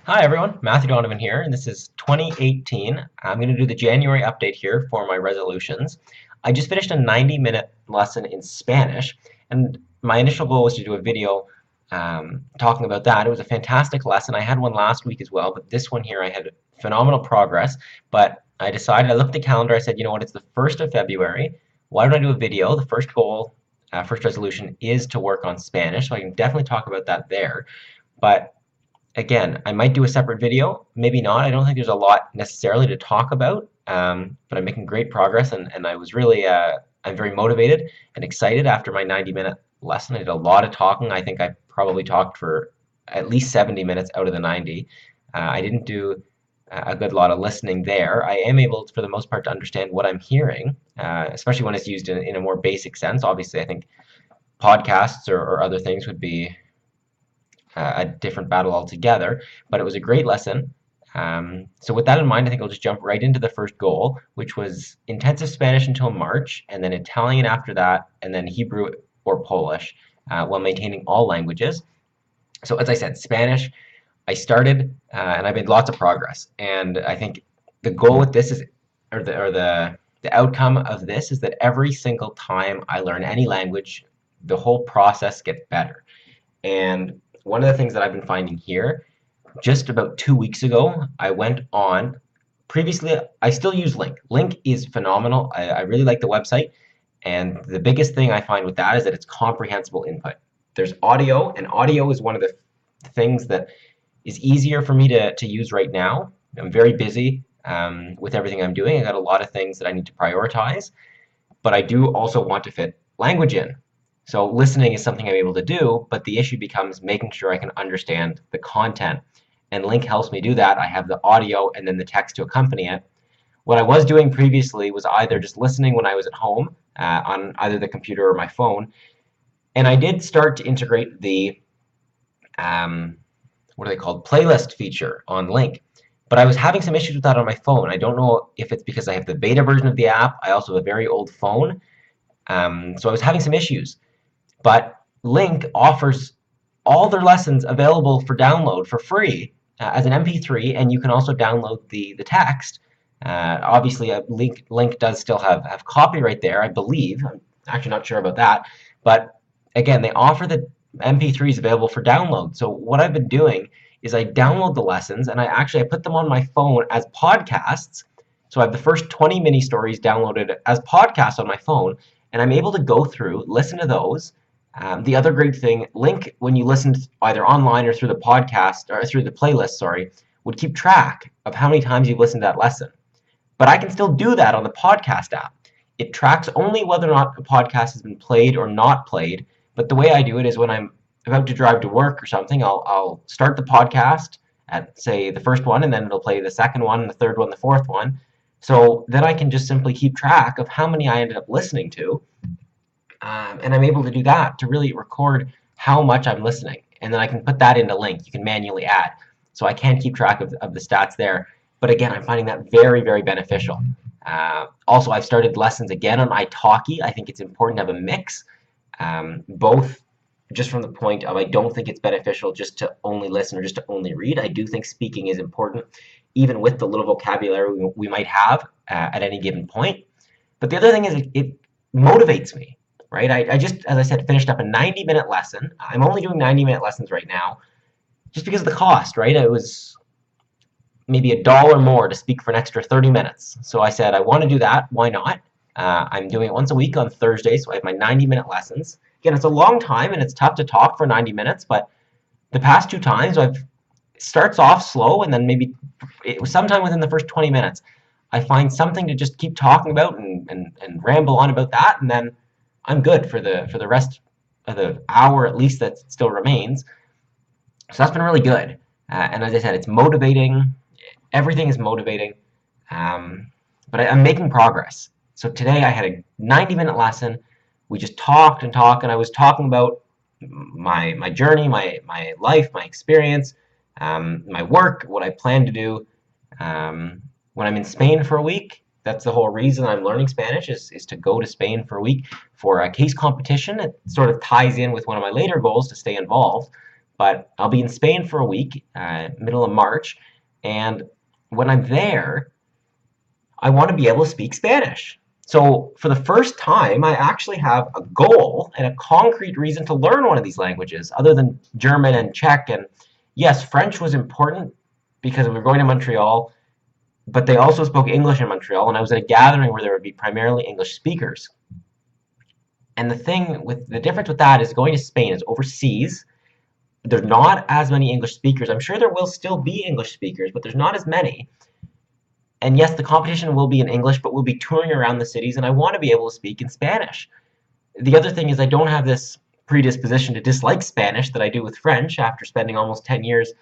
Hi everyone, Matthew Donovan here, and this is 2018. I'm going to do the January update here for my resolutions. I just finished a 90-minute lesson in Spanish, and my initial goal was to do a video talking about that. It was a fantastic lesson. I had one last week as well, but this one here I had phenomenal progress. But I decided, I looked at the calendar, I said, you know what, it's the 1st of February. Why don't I do a video? The first goal, first resolution is to work on Spanish, so I can definitely talk about that there. But again, I might do a separate video, maybe not. I don't think there's a lot necessarily to talk about, but I'm making great progress, and I was really, I'm very motivated and excited after my 90-minute lesson. I did a lot of talking. I think I probably talked for at least 70 minutes out of the 90. I didn't do a good lot of listening there. I am able, for the most part, to understand what I'm hearing, especially when it's used in a more basic sense. Obviously, I think podcasts or other things would be a different battle altogether. But it was a great lesson. So with that in mind, I think I'll just jump right into the first goal, which was intensive Spanish until March, and then Italian after that, and then Hebrew or Polish, while maintaining all languages. So as I said, Spanish, I started, and I've made lots of progress. And I think the goal with this is, or the outcome of this is that every single time I learn any language, the whole process gets better. And one of the things that I've been finding here, just about 2 weeks ago, I went on. Previously, I still use Link. Link is phenomenal. I really like the website. And the biggest thing I find with that is that it's comprehensible input. There's audio, and audio is one of the things that is easier for me to use right now. I'm very busy with everything I'm doing. I got a lot of things that I need to prioritize, but I do also want to fit language in. So listening is something I'm able to do, but the issue becomes making sure I can understand the content. And Link helps me do that. I have the audio and then the text to accompany it. What I was doing previously was either just listening when I was at home on either the computer or my phone. And I did start to integrate the, what are they called, playlist feature on Link. But I was having some issues with that on my phone. I don't know if it's because I have the beta version of the app. I also have a very old phone. So I was having some issues. But Link offers all their lessons available for download for free as an MP3, and you can also download the text. Obviously, Link does still have copyright there, I believe. I'm actually not sure about that. But again, they offer the MP3s available for download. So what I've been doing is I download the lessons, and I put them on my phone as podcasts. So I have the first 20 mini stories downloaded as podcasts on my phone, and I'm able to go through, listen to those. The other great thing, Link, when you listen either online or through the podcast, or through the playlist, sorry, would keep track of how many times you've listened to that lesson. But I can still do that on the podcast app. It tracks only whether or not a podcast has been played or not played. But the way I do it is when I'm about to drive to work or something, I'll start the podcast at, say, the first one, and then it'll play the second one, the third one, the fourth one. So then I can just simply keep track of how many I ended up listening to. And I'm able to do that to really record how much I'm listening. And then I can put that into Link. You can manually add. So I can keep track of the stats there. But again, I'm finding that very, very beneficial. Also, I've started lessons again on italki. I think it's important to have a mix, both just from the point of I don't think it's beneficial just to only listen or just to only read. I do think speaking is important, even with the little vocabulary we might have at any given point. But the other thing is it motivates me, right? I just, as I said, finished up a 90-minute lesson. I'm only doing 90-minute lessons right now just because of the cost, right? It was maybe $1 more to speak for an extra 30 minutes. So I said, I want to do that. Why not? I'm doing it once a week on Thursday, so I have my 90-minute lessons. Again, it's a long time, and it's tough to talk for 90 minutes, but the past 2 times, it starts off slow, and then maybe sometime within the first 20 minutes, I find something to just keep talking about and ramble on about that, and then I'm good for the rest of the hour at least that still remains. So that's been really good. And as I said, it's motivating. Everything is motivating. But I'm making progress. So today I had a 90-minute lesson. We just talked and talked, and I was talking about my journey, my life, my experience, my work, what I plan to do. When I'm in Spain for a week, that's the whole reason I'm learning Spanish is to go to Spain for a week for a case competition. It sort of ties in with one of my later goals to stay involved. but I'll be in Spain for a week, middle of March, and when I'm there, I want to be able to speak Spanish. So for the first time, I actually have a goal and a concrete reason to learn one of these languages, other than German and Czech. And yes, French was important because we were going to Montreal, but they also spoke English in Montreal, and I was at a gathering where there would be primarily English speakers. And the difference with that is going to Spain is overseas. There's not as many English speakers. I'm sure there will still be English speakers, but there's not as many. And yes, the competition will be in English, but we'll be touring around the cities, and I want to be able to speak in Spanish. The other thing is I don't have this predisposition to dislike Spanish that I do with French after spending almost 10 years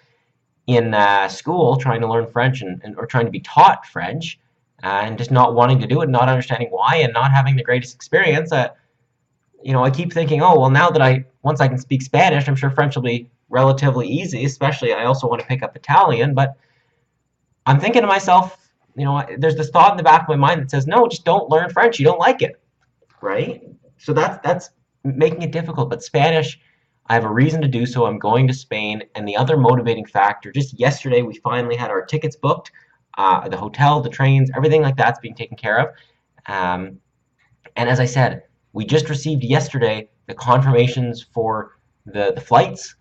in school trying to learn French or trying to be taught French, and just not wanting to do it, not understanding why, and not having the greatest experience. I keep thinking, oh, well, now that once I can speak Spanish, I'm sure French will be relatively easy, especially I also want to pick up Italian, but I'm thinking to myself, there's this thought in the back of my mind that says, no, just don't learn French. You don't like it, right? So that's making it difficult. But Spanish, I have a reason to do so. I'm going to Spain. And the other motivating factor, just yesterday, we finally had our tickets booked, the hotel, the trains, everything like that's being taken care of. And as I said, we just received yesterday the confirmations for the flights.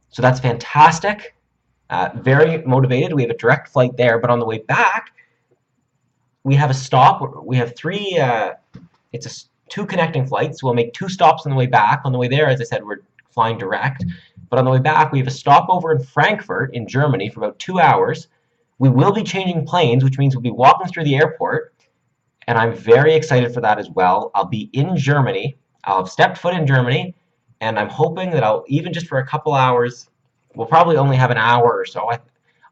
So that's fantastic. Very motivated. We have a direct flight there. But on the way back, we have a stop. We have two connecting flights. We'll make 2 stops on the way back. On the way there, as I said, we're flying direct. But on the way back, we have a stopover in Frankfurt in Germany for about 2 hours. We will be changing planes, which means we'll be walking through the airport. And I'm very excited for that as well. I'll be in Germany. I'll have stepped foot in Germany. And I'm hoping that I'll, even just for a couple hours, we'll probably only have an hour or so.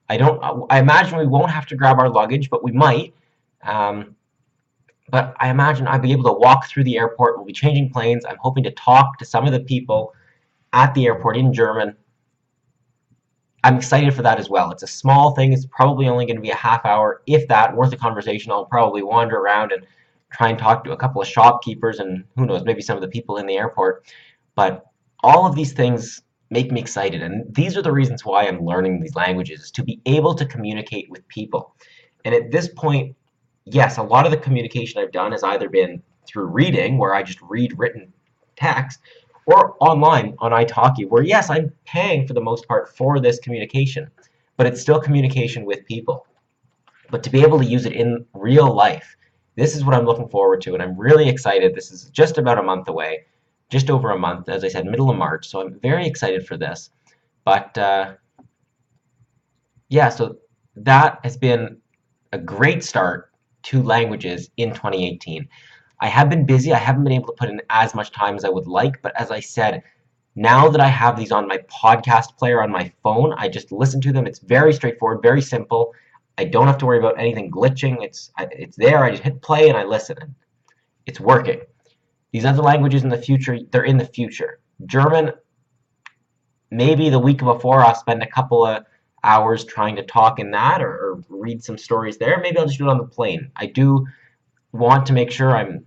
I imagine we won't have to grab our luggage, but we might. But I imagine I'll be able to walk through the airport. We'll be changing planes. I'm hoping to talk to some of the people at the airport in German. I'm excited for that as well. It's a small thing. It's probably only going to be a half hour, if that, worth a conversation. I'll probably wander around and try and talk to a couple of shopkeepers and who knows, maybe some of the people in the airport. But all of these things make me excited. And these are the reasons why I'm learning these languages, is to be able to communicate with people. And at this point, yes, a lot of the communication I've done has either been through reading, where I just read written text, or online on italki, where yes, I'm paying for the most part for this communication, but it's still communication with people. But to be able to use it in real life, this is what I'm looking forward to, and I'm really excited. This is just about a month away, just over a month, as I said, middle of March, so I'm very excited for this. But yeah, so that has been a great start to languages in 2018. I have been busy. I haven't been able to put in as much time as I would like, but as I said, now that I have these on my podcast player on my phone, I just listen to them. It's very straightforward, very simple. I don't have to worry about anything glitching. It's there. I just hit play and I listen. And it's working. These other languages in the future, they're in the future. German, maybe the week before I'll spend a couple of hours trying to talk in that or read some stories there. Maybe I'll just do it on the plane. I do want to make sure I'm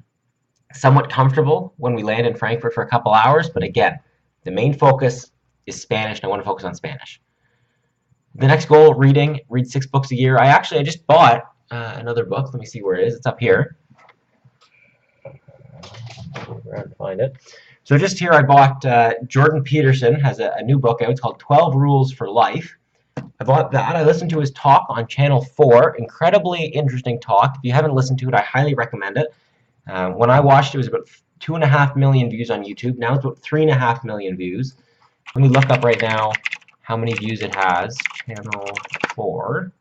somewhat comfortable when we land in Frankfurt for a couple hours, but again, the main focus is Spanish, and I want to focus on Spanish. The next goal, reading. Read 6 books a year. I just bought another book. Let me see where it is. It's up here. Around to find it. So just here I bought Jordan Peterson has a new book out. It's called 12 Rules for Life. I bought that. I listened to his talk on Channel 4. Incredibly interesting talk. If you haven't listened to it, I highly recommend it. When I watched it, it was about 2.5 million views on YouTube. Now it's about 3.5 million views. Let me look up right now how many views it has. Channel 4.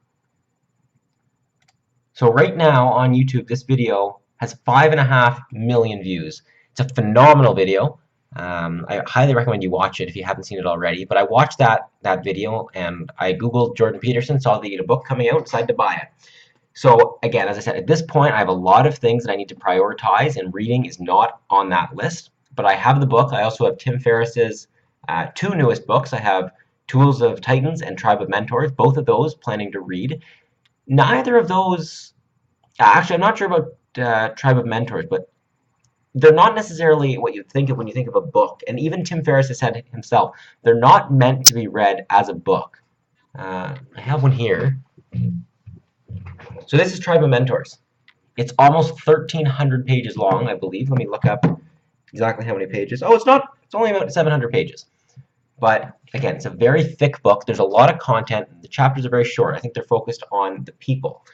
So right now on YouTube, this video has 5.5 million views. It's a phenomenal video. I highly recommend you watch it if you haven't seen it already. But I watched that video and I Googled Jordan Peterson, saw that he had a book coming out, and decided to buy it. So again, as I said, at this point, I have a lot of things that I need to prioritize, and reading is not on that list. But I have the book. I also have Tim Ferriss's 2 newest books. I have Tools of Titans and Tribe of Mentors. Both of those planning to read. Neither of those, actually, I'm not sure about Tribe of Mentors, but they're not necessarily what you think of when you think of a book. And even Tim Ferriss has said himself, they're not meant to be read as a book. I have one here. So this is Tribe of Mentors. It's almost 1,300 pages long, I believe. Let me look up exactly how many pages. Oh, it's not. It's only about 700 pages. But again, it's a very thick book. There's a lot of content. The chapters are very short. I think they're focused on the people,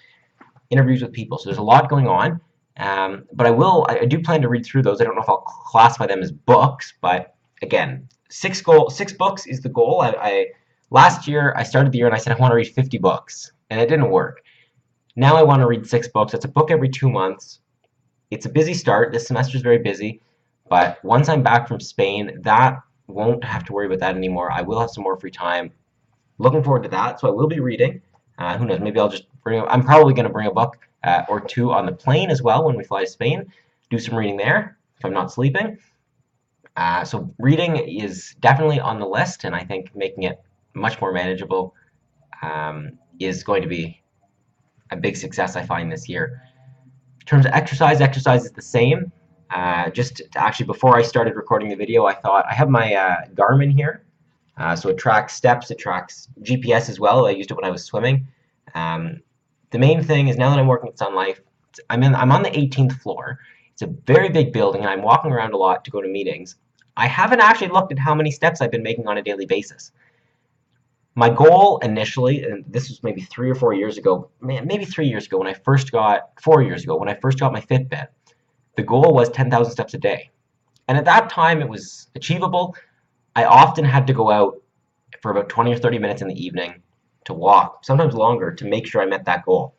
interviews with people. So there's a lot going on. But I do plan to read through those. I don't know if I'll classify them as books, but again, 6 books is the goal. Last year I started the year and I said I want to read 50 books, and it didn't work. Now I want to read 6 books. It's a book every 2 months. It's a busy start. This semester is very busy, but once I'm back from Spain, that won't have to worry about that anymore. I will have some more free time. Looking forward to that. So I will be reading. Who knows? Maybe I'll just I'm probably going to bring a book or 2 on the plane as well when we fly to Spain. Do some reading there if I'm not sleeping. So reading is definitely on the list, and I think making it much more manageable is going to be a big success I find this year. In terms of exercise is the same. Actually, before I started recording the video, I thought I have my Garmin here. So it tracks steps, it tracks GPS as well. I used it when I was swimming. The main thing is now that I'm working at Sun Life, I'm on the 18th floor. It's a very big building, and I'm walking around a lot to go to meetings. I haven't actually looked at how many steps I've been making on a daily basis. My goal initially, and this was maybe 3 or 4 years ago, maybe 3 years ago when I first got, 4 years ago when I first got my Fitbit, the goal was 10,000 steps a day. And at that time, it was achievable. I often had to go out for about 20 or 30 minutes in the evening to walk, sometimes longer, to make sure I met that goal.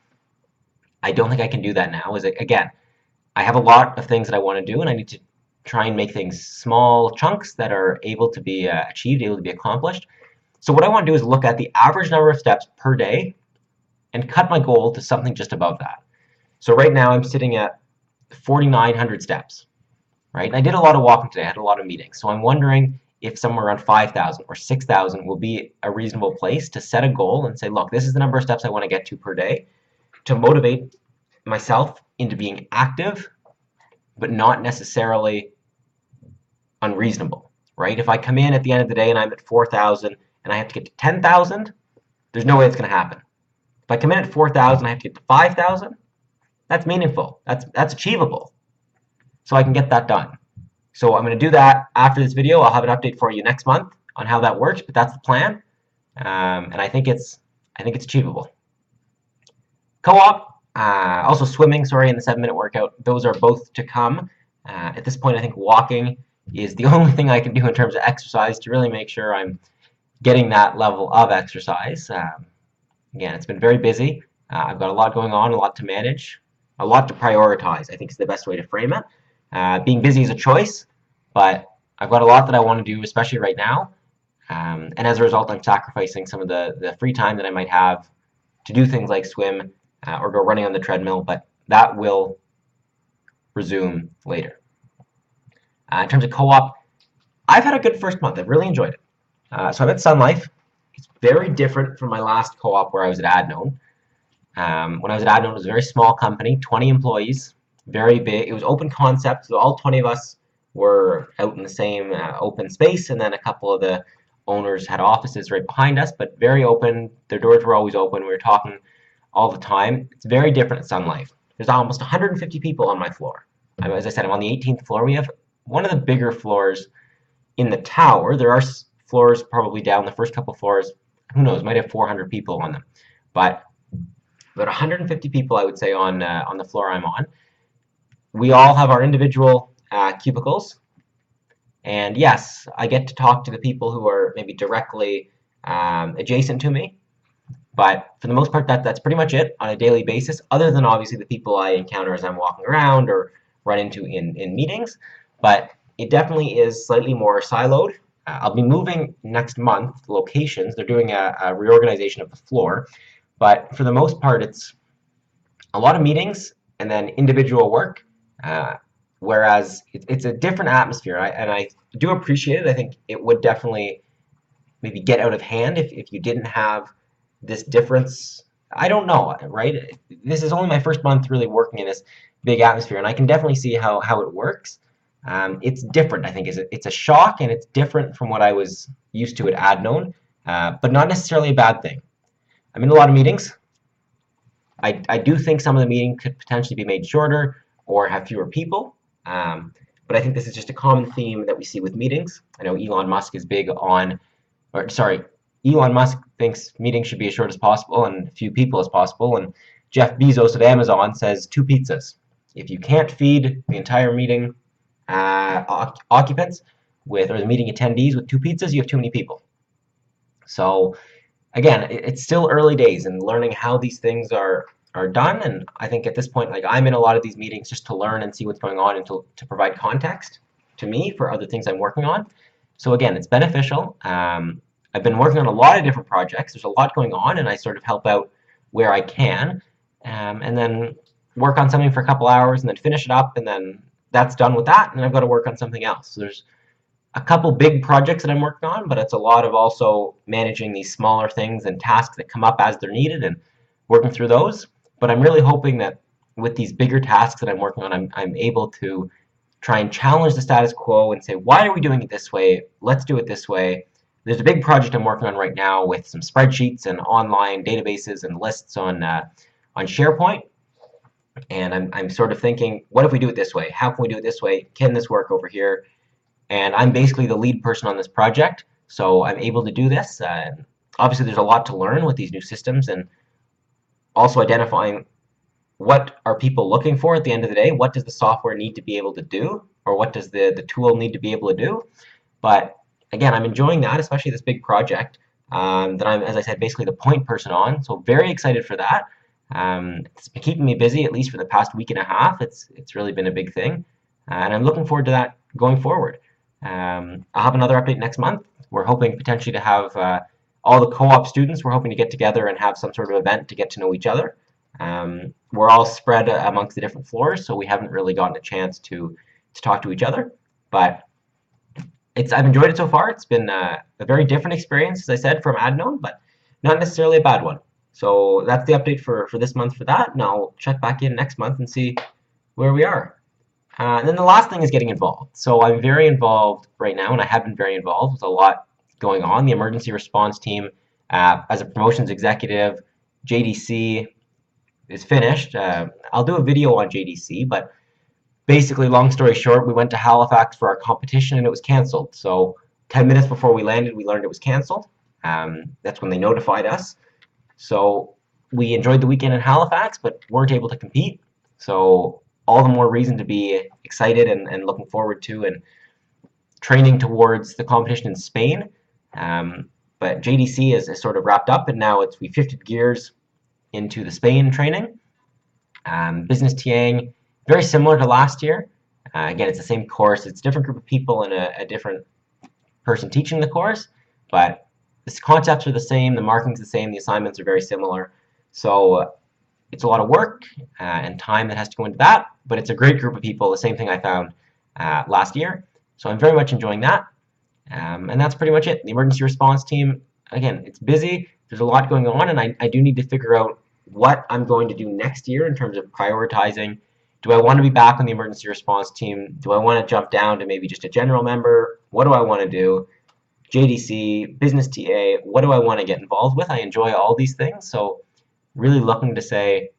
I don't think I can do that now. Again, I have a lot of things that I want to do, and I need to try and make things small chunks that are able to be achieved, able to be accomplished. So what I want to do is look at the average number of steps per day and cut my goal to something just above that. So right now I'm sitting at 4,900 steps, right? And I did a lot of walking today. I had a lot of meetings. So I'm wondering if somewhere around 5,000 or 6,000 will be a reasonable place to set a goal and say, look, this is the number of steps I want to get to per day to motivate myself into being active, but not necessarily unreasonable, right? If I come in at the end of the day and I'm at 4,000 and I have to get to 10,000, there's no way it's going to happen. If I come in at 4,000, I have to get to 5,000. That's meaningful. That's achievable. So I can get that done. So I'm going to do that after this video. I'll have an update for you next month on how that works, but that's the plan, and I think it's achievable. Co-op, also swimming. Sorry, in the 7-minute workout. Those are both to come. At this point, I think walking is the only thing I can do in terms of exercise to really make sure I'm getting that level of exercise. Again, it's been very busy. I've got a lot going on, a lot to manage, a lot to prioritize, I think is the best way to frame it. Being busy is a choice, but I've got a lot that I want to do, especially right now. And as a result, I'm sacrificing some of the free time that I might have to do things like swim or go running on the treadmill, but that will resume later. In terms of co-op, I've had a good first month. I've really enjoyed it. So I'm at Sun Life. It's very different from my last co-op where I was at Adnone. When I was at Adnone, it was a very small company, 20 employees, very big. It was open concept, so all 20 of us were out in the same open space, and then a couple of the owners had offices right behind us, but very open. Their doors were always open. We were talking all the time. It's very different at Sun Life. There's almost 150 people on my floor. As I said, I'm on the 18th floor. We have one of the bigger floors in the tower. There are floors probably down the first couple floors. Who knows? Might have 400 people on them, but about 150 people, I would say, on the floor I'm on. We all have our individual cubicles, and yes, I get to talk to the people who are maybe directly adjacent to me, but for the most part, that's pretty much it on a daily basis, other than obviously the people I encounter as I'm walking around or run into in meetings, but it definitely is slightly more siloed. I'll be moving next month locations. They're doing a reorganization of the floor, but for the most part, it's a lot of meetings and then individual work, whereas it's a different atmosphere, and I do appreciate it. I think it would definitely maybe get out of hand if you didn't have this difference. I don't know, right? This is only my first month really working in this big atmosphere, and I can definitely see how it works. It's different, I think. It's a shock, and it's different from what I was used to at Adnode, but not necessarily a bad thing. I'm in a lot of meetings. I do think some of the meeting could potentially be made shorter or have fewer people. But I think this is just a common theme that we see with meetings. I know Elon Musk is big on, or sorry, Elon Musk thinks meetings should be as short as possible and few people as possible. And Jeff Bezos of Amazon says 2 pizzas. If you can't feed the entire meeting occupants with, or the meeting attendees with 2 pizzas, you have too many people. So again, it's still early days and learning how these things are done. And I think at this point, like, I'm in a lot of these meetings just to learn and see what's going on and to provide context to me for other things I'm working on. So again, it's beneficial. I've been working on a lot of different projects. There's a lot going on, and I sort of help out where I can, and then work on something for a couple hours, and then finish it up, and then that's done with that, and I've got to work on something else. So there's a couple big projects that I'm working on, but it's a lot of also managing these smaller things and tasks that come up as they're needed and working through those. But I'm really hoping that with these bigger tasks that I'm working on, I'm able to try and challenge the status quo and say, why are we doing it this way? Let's do it this way. There's a big project I'm working on right now with some spreadsheets and online databases and lists on SharePoint. And I'm sort of thinking, what if we do it this way? How can we do it this way? Can this work over here? And I'm basically the lead person on this project, so I'm able to do this. Obviously, there's a lot to learn with these new systems, and also identifying what are people looking for at the end of the day. What does the software need to be able to do, or what does the tool need to be able to do? But again, I'm enjoying that, especially this big project that I'm, as I said, basically the point person on. So very excited for that. It's been keeping me busy, at least for the past week and a half. It's really been a big thing, and I'm looking forward to that going forward. I'll have another update next month. We're hoping potentially to have all the co-op students. We're hoping to get together and have some sort of event to get to know each other. We're all spread amongst the different floors, so we haven't really gotten a chance to talk to each other. But I've enjoyed it so far. It's been a very different experience, as I said, from Adnode, but not necessarily a bad one. So that's the update for this month for that, and I'll check back in next month and see where we are. And then the last thing is getting involved. So I'm very involved right now, and I have been very involved with a lot going on. The emergency response team, as a promotions executive, JDC is finished. I'll do a video on JDC, but basically, long story short, we went to Halifax for our competition, and it was canceled. So 10 minutes before we landed, we learned it was canceled. That's when they notified us. So we enjoyed the weekend in Halifax, but weren't able to compete. So all the more reason to be excited and looking forward to and training towards the competition in Spain. But JDC is sort of wrapped up, and now we've shifted gears into the Spain training. Business TAing, very similar to last year. Again, it's the same course. It's a different group of people and a different person teaching the course, but the concepts are the same, the marking's the same, the assignments are very similar. So it's a lot of work and time that has to go into that, but it's a great group of people, the same thing I found last year. So I'm very much enjoying that. And that's pretty much it. The emergency response team, again, it's busy. There's a lot going on, and I do need to figure out what I'm going to do next year in terms of prioritizing. Do I want to be back on the emergency response team? Do I want to jump down to maybe just a general member? What do I want to do? JDC, business TA, what do I want to get involved with? I enjoy all these things, so really looking to say,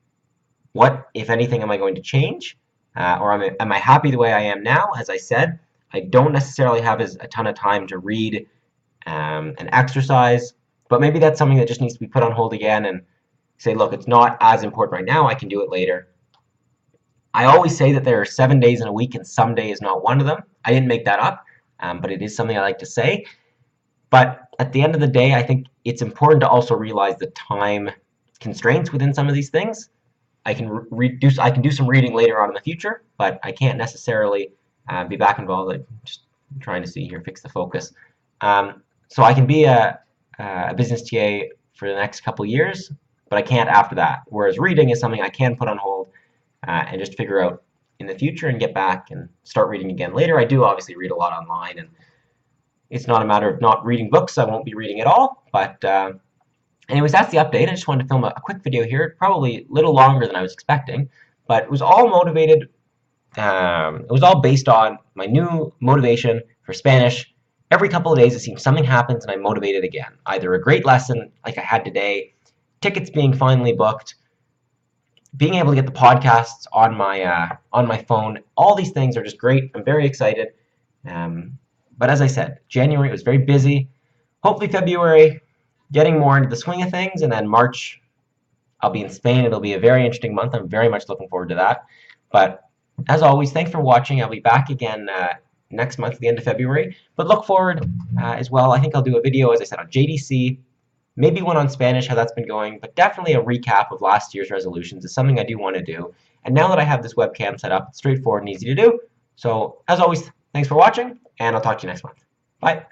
what, if anything, am I going to change? Or am I happy the way I am now? As I said, I don't necessarily have a ton of time to read and exercise, but maybe that's something that just needs to be put on hold again and say, look, it's not as important right now, I can do it later. I always say that there are 7 days in a week and some day is not one of them. I didn't make that up, but it is something I like to say. But at the end of the day, I think it's important to also realize the time constraints within some of these things. I can do some reading later on in the future, but I can't necessarily be back involved. I'm just trying to see here, fix the focus. So I can be a business TA for the next couple years, but I can't after that. Whereas reading is something I can put on hold and just figure out in the future and get back and start reading again later. I do obviously read a lot online, and it's not a matter of not reading books. I won't be reading at all. But anyways, that's the update. I just wanted to film a quick video here, probably a little longer than I was expecting, but it was all motivated It was all based on my new motivation for Spanish. Every couple of days, it seems something happens and I'm motivated again. Either a great lesson like I had today, tickets being finally booked, being able to get the podcasts on my phone. All these things are just great. I'm very excited. But as I said, January was very busy. Hopefully February, getting more into the swing of things, and then March, I'll be in Spain. It'll be a very interesting month. I'm very much looking forward to that. But as always, thanks for watching. I'll be back again next month, the end of February. But look forward as well. I think I'll do a video, as I said, on JDC, maybe one on Spanish, how that's been going, but definitely a recap of last year's resolutions is something I do want to do. And now that I have this webcam set up, it's straightforward and easy to do. So as always, thanks for watching, and I'll talk to you next month. Bye.